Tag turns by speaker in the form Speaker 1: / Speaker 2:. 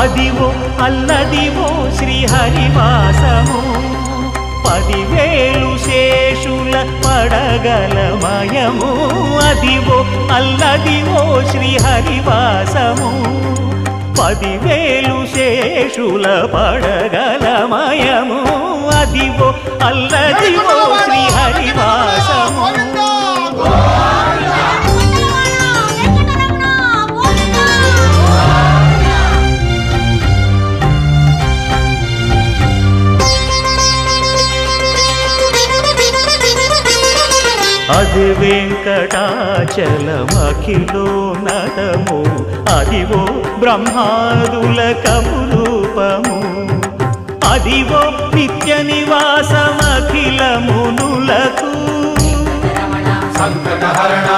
Speaker 1: అదివో అల్లదివో శ్రీహరివాసము 10,000 శేషుల పడగలమయము అదివో అల్లదివో శ్రీహరివాసము 10,000 శేషుల పడగలమయము అదివో అల్లదివో శ్రీహరివాసము అది వెంకటాచలమఖిలోన్నతము అదివో బ్రహ్మాదుల కమురూపము అదివో నిత్య నివాసమఖిలమునులకు
Speaker 2: సంకటహరణ